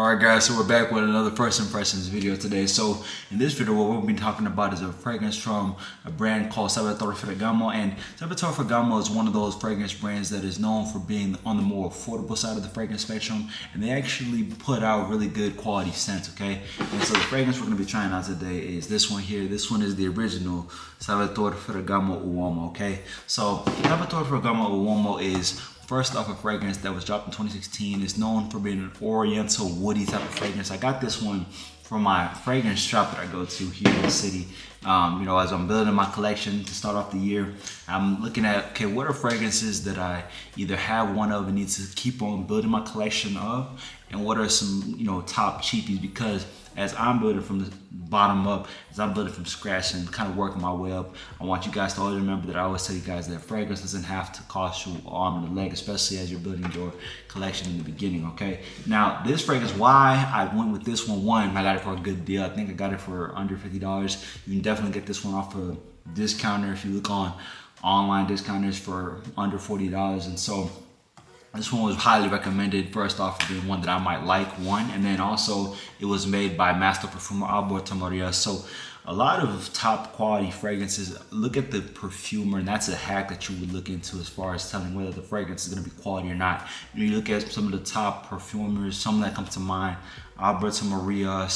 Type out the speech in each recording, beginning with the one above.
Alright guys, so we're back with another first impressions video today. So in this video what we'll be talking about is a fragrance from a brand called Salvatore Ferragamo. And Salvatore Ferragamo is one of those fragrance brands that is known for being on the more affordable side of the fragrance spectrum, and they actually put out really good quality scents, okay? And so the fragrance we're going to be trying out today is this one here. This one is the original Salvatore Ferragamo Uomo, okay? So Salvatore Ferragamo Uomo is first off a fragrance that was dropped in 2016. It's known for being an oriental woody type of fragrance. I got this one from my fragrance shop that I go to here in the city. As I'm building my collection to start off the year, I'm looking at, okay, what are fragrances that I either have one of and need to keep on building my collection of, and what are some, top cheapies, because as I'm building from the bottom up, as I'm building from scratch and kind of working my way up, I want you guys to always remember that I always tell you guys that fragrance doesn't have to cost you an arm and a leg, especially as you're building your collection in the beginning, okay? Now, this fragrance, why I went with this one, I got it for a good deal. I think I got it for under $50. You can definitely get this one off a discounter if you look on online discounters for under $40. And so this one was highly recommended, first off being one that I might like, and then also it was made by master perfumer Salvatore. So a lot of top quality fragrances, look at the perfumer, and that's a hack that you would look into as far as telling whether the fragrance is going to be quality or not. You look at some of the top perfumers, some that come to mind, Salvatore,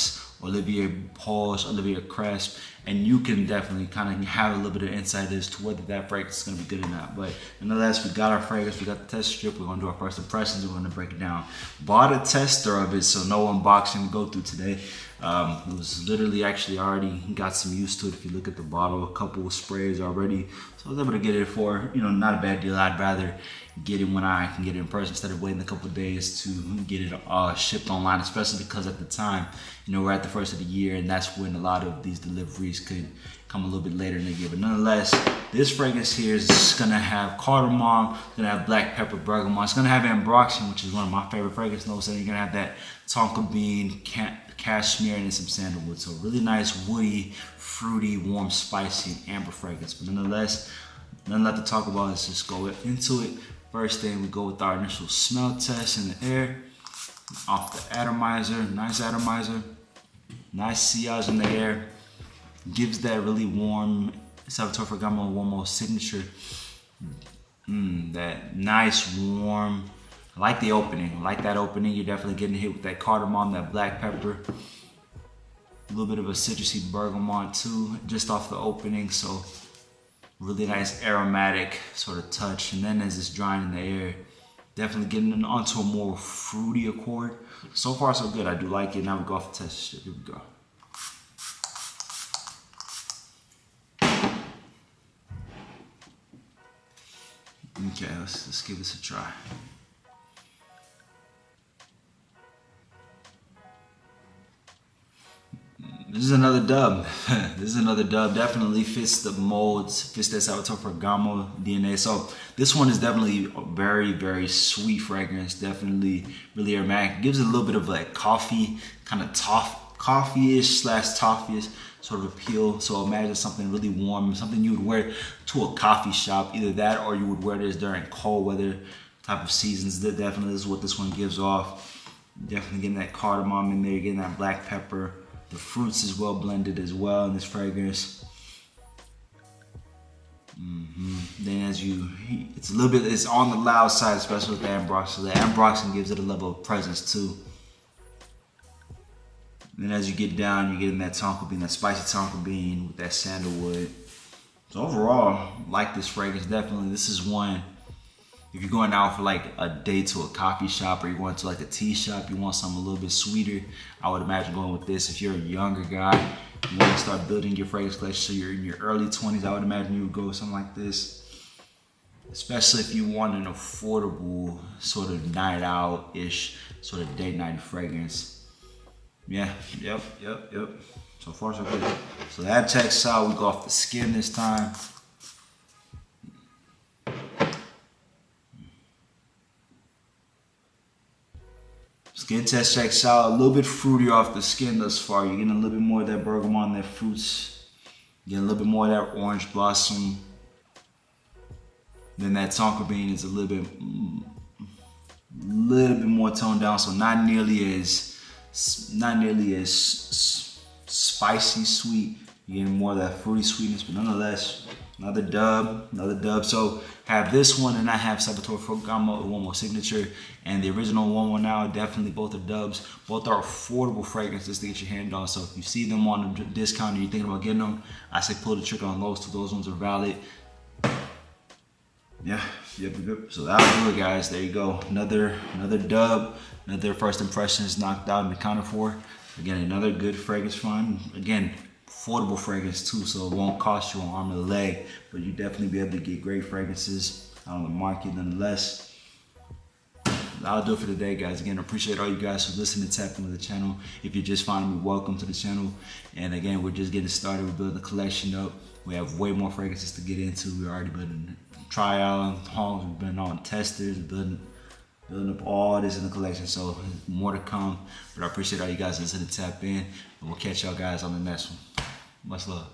Olivier Paul's, Olivier Cresp, and you can definitely kind of have a little bit of insight as to whether that fragrance is going to be good or not. But nonetheless, we got our fragrance, we got the test strip, we're going to do our first impressions, we're going to break it down. Bought a tester of it, so no unboxing to go through today. It was literally actually already got some used to it. If you look at the bottle, a couple of sprays already, so I was able to get it for, not a bad deal. I'd rather get it when I can get it in person instead of waiting a couple of days to get it shipped online, especially because at the time, we're at the first of the year, and that's when a lot of these deliveries could come a little bit later in the year. But nonetheless, this fragrance here is gonna have cardamom, it's gonna have black pepper, bergamot, it's gonna have ambroxan, which is one of my favorite fragrance notes, and you're gonna have that tonka bean, cashmere, and some sandalwood. So really nice, woody, fruity, warm, spicy, and amber fragrance. But nonetheless, nothing left to talk about. Let's just go into it. First thing, we go with our initial smell test in the air. Off the atomizer, nice sillage in the air. Gives that really warm Salvatore Ferragamo Uomo signature. That nice warm. I like the opening. I like that opening. You're definitely getting hit with that cardamom, that black pepper. A little bit of a citrusy bergamot too, just off the opening. So really nice aromatic sort of touch. And then as it's drying in the air, definitely getting onto a more fruity accord. So far so good. I do like it. Now we go off the test strip. Here we go. Okay, let's give this a try. This is another dub. Definitely fits the molds, fits that Salvatore Ferragamo DNA. So this one is definitely a very, very sweet fragrance. Definitely really aromatic. Gives it a little bit of like coffee, kind of coffee-ish / toffee-ish sort of appeal. So imagine something really warm, something you would wear to a coffee shop. Either that or you would wear this during cold weather type of seasons. That definitely is what this one gives off. Definitely getting that cardamom in there, getting that black pepper. The fruits is well blended as well in this fragrance. Then it's a little bit, it's on the loud side, especially with the ambroxan. The ambroxan gives it a level of presence too. Then as you get down, you're getting that tonka bean, that spicy tonka bean with that sandalwood. So overall, I like this fragrance. Definitely, this is one, if you're going out for like a day to a coffee shop, or you're going to like a tea shop, you want something a little bit sweeter, I would imagine going with this. If you're a younger guy, you want to start building your fragrance collection, so you're in your early 20s, I would imagine you would go with something like this. Especially if you want an affordable sort of night out-ish, sort of date night fragrance. Yeah, yep. So far so good. So that checks out. We go off the skin this time. Skin test checks out. A little bit fruity off the skin thus far. You're getting a little bit more of that bergamot and that fruits. Getting a little bit more of that orange blossom. Then that tonka bean is a little bit more toned down, so not nearly as not nearly as spicy sweet. You're getting more of that fruity sweetness, but nonetheless, another dub. So have this one, and I have Salvatore Ferragamo Uomo Signature, and the original Uomo now. Definitely both are dubs. Both are affordable fragrances to get your hand on. So if you see them on the discount and you're thinking about getting them, I say pull the trigger on those two. Those ones are valid. Yeah, yep. So that'll do it, guys. There you go. Another dub. Another first impressions knocked out and accounted for. Again, another good fragrance find. Again, affordable fragrance too, so it won't cost you an arm and a leg, but you definitely be able to get great fragrances out on the market nonetheless. That'll do it for today, guys. Again, I appreciate all you guys for listening, tapping to the channel. If you're just finding me, welcome to the channel. And again, we're just getting started. We're building the collection up. We have way more fragrances to get into. We're already building trial hauls. We've been on testers, building up all this in the collection. So more to come. But I appreciate all you guys listening, tap in, and we'll catch y'all guys on the next one. Much love.